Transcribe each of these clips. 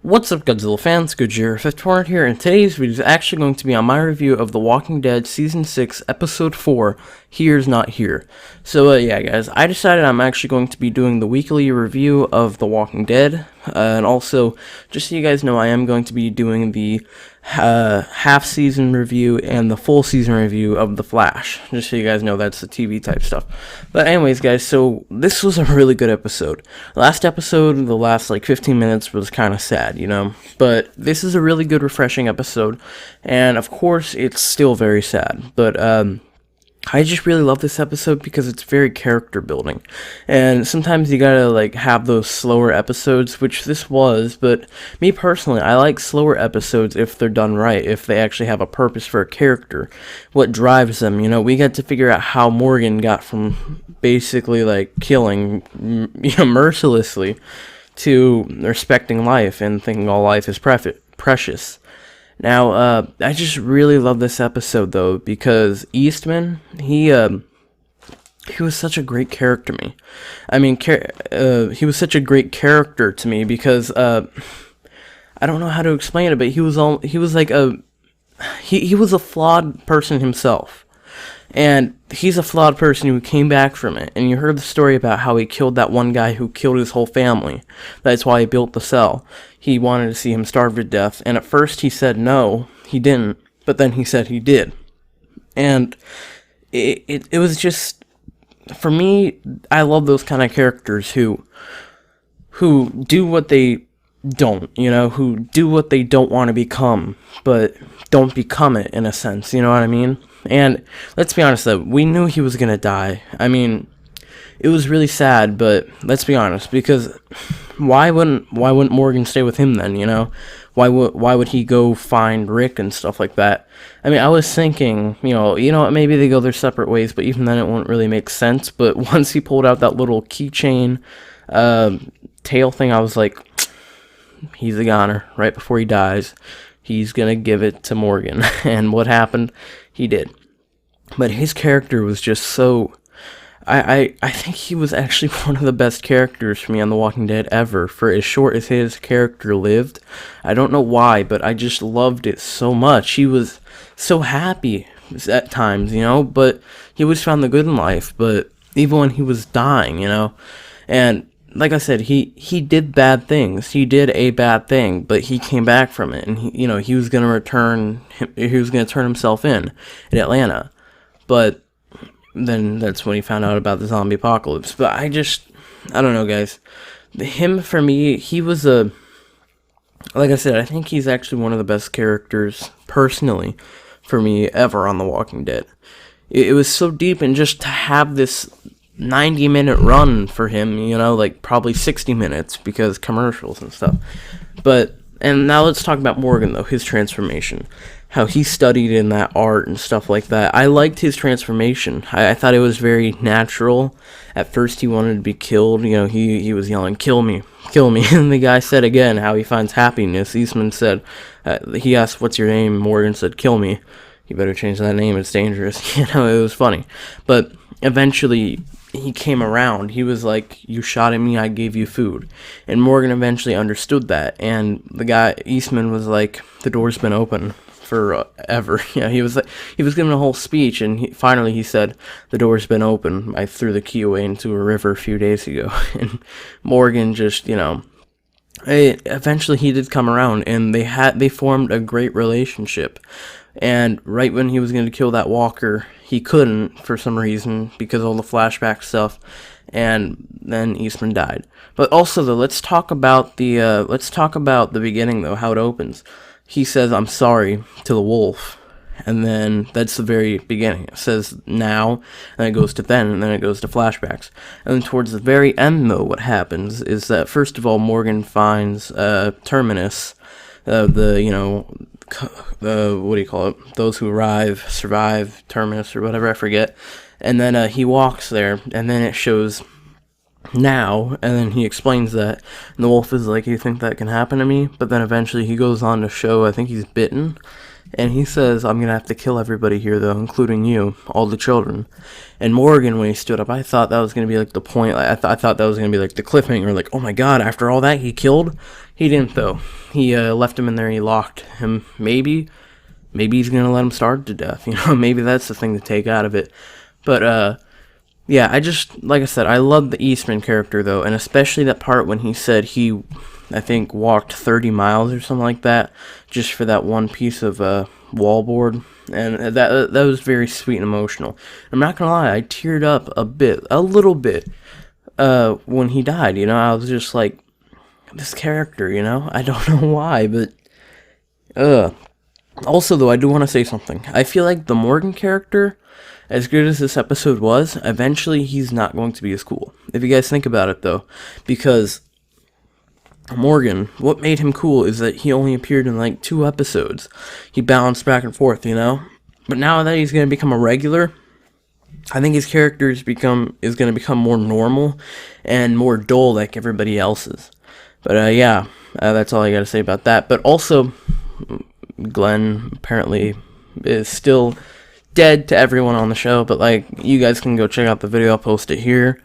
What's up, Godzilla fans? Godzilla54 here, and today's video is actually going to be on my review of The Walking Dead Season 6, Episode 4, Here's Not Here. So, yeah, guys, I decided I'm actually going to be doing the weekly review of The Walking Dead, and also, just so you guys know, I am going to be doing the half-season review and the full-season review of The Flash, just so you guys know that's the TV type stuff. But anyways, guys, so this was a really good episode. Last episode, the last, 15 minutes was kind of sad, you know? But this is a really good, refreshing episode, and of course, it's still very sad. But, I just really love this episode because it's very character building, and sometimes you gotta have those slower episodes, which this was, but me personally, I like slower episodes if they're done right, if they actually have a purpose for a character, what drives them, we get to figure out how Morgan got from basically killing, mercilessly, to respecting life and thinking all life is precious. Now, I just really love this episode, though, because Eastman, he was such a great character to me. I mean, he was such a great character to me because, I don't know how to explain it, but he was a flawed person himself. And he's a flawed person who came back from it. And you heard the story about how he killed that one guy who killed his whole family. That's why he built the cell. He wanted to see him starve to death. And at first he said no, he didn't. But then he said he did. And it was just, for me, I love those kind of characters who do what they don't, who do what they don't want to become, but don't become it in a sense, you know what I mean? And let's be honest though, we knew he was gonna die. I mean, it was really sad, but let's be honest, because why wouldn't Morgan stay with him then, Why would he go find Rick and stuff like that? I mean, I was thinking, maybe they go their separate ways, but even then it wouldn't really make sense. But once he pulled out that little keychain tail thing, I was like, he's a goner. Right before he dies, he's gonna give it to Morgan. And what happened? He did. But his character was just so... I think he was actually one of the best characters for me on The Walking Dead ever, for as short as his character lived. I don't know why, but I just loved it so much. He was so happy at times, but he always found the good in life, but even when he was dying, and like I said, he did bad things. He did a bad thing, but he came back from it, and he was gonna turn himself in Atlanta, but then that's when he found out about the zombie apocalypse. But I don't know, guys. Him, for me, he was like I said, I think he's actually one of the best characters, personally, for me, ever on The Walking Dead. It was so deep, and just to have this 90-minute run for him, probably 60 minutes, because commercials and stuff. And now let's talk about Morgan, though, his transformation. How he studied in that art and stuff like that. I liked his transformation. I thought it was very natural. At first he wanted to be killed. He was yelling, "Kill me, kill me." And the guy said again how he finds happiness. Eastman said, he asked, "What's your name?" Morgan said, "Kill me." You better change that name, it's dangerous. It was funny. But eventually he came around. He was like, "You shot at me, I gave you food." And Morgan eventually understood that. And the guy, Eastman, was like, "The door's been open forever." He was giving a whole speech, and finally he said, "The door's been open. I threw the key away into a river a few days ago." And Morgan just, eventually he did come around, and they formed a great relationship. And right when he was going to kill that walker, he couldn't for some reason because of all the flashback stuff, and then Eastman died. But also, though, let's talk about the beginning, though, how it opens. He says, "I'm sorry," to the wolf, and then that's the very beginning. It says now, and then it goes to then, and then it goes to flashbacks. And then towards the very end, though, what happens is that, first of all, Morgan finds Terminus, what do you call it? Those who survive, Terminus, or whatever, I forget. And then he walks there, and then it shows now, and then he explains that, and the wolf is like, "You think that can happen to me?" But then eventually he goes on to show, I think he's bitten, And he says, I'm gonna have to kill everybody here, though, including you, all the children. And Morgan, when he stood up, I thought that was gonna be like the point. I thought that was gonna be like the cliffhanger, like, oh my god, after all that he killed. He didn't, though. He left him in there. He locked him. Maybe he's gonna let him starve to death. Maybe that's the thing to take out of it. But yeah, like I said, I love the Eastman character, though, and especially that part when he said he, I think, walked 30 miles or something like that, just for that one piece of wallboard, and that was very sweet and emotional. I'm not gonna lie, I teared up a little bit, when he died. I was just like, this character, I don't know why, but also, though, I do want to say something. I feel like the Morgan character, as good as this episode was, eventually he's not going to be as cool. If you guys think about it, though, because Morgan, what made him cool is that he only appeared in like 2 episodes. He bounced back and forth, But now that he's going to become a regular, I think his character is going to become more normal and more dull like everybody else's. But yeah, that's all I got to say about that. But also, Glenn apparently is still dead to everyone on the show, but like, you guys can go check out the video. I'll post it here.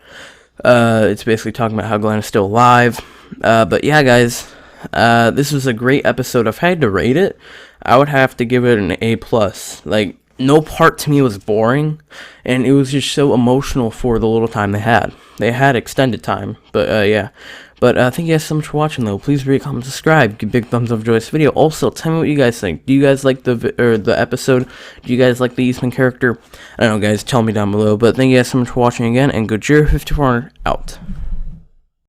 It's basically talking about how Glenn is still alive. But yeah, guys, this was a great episode. If I had to rate it, I would have to give it an A+. Like, no part to me was boring, and it was just so emotional for the little time they had. They had extended time, but yeah. But thank you guys so much for watching, though. Please rate, comment, subscribe. Give big thumbs up for this video. Also, tell me what you guys think. Do you guys like the episode? Do you guys like the Eastman character? I don't know, guys. Tell me down below. But thank you guys so much for watching again. And Godzilla 54 out.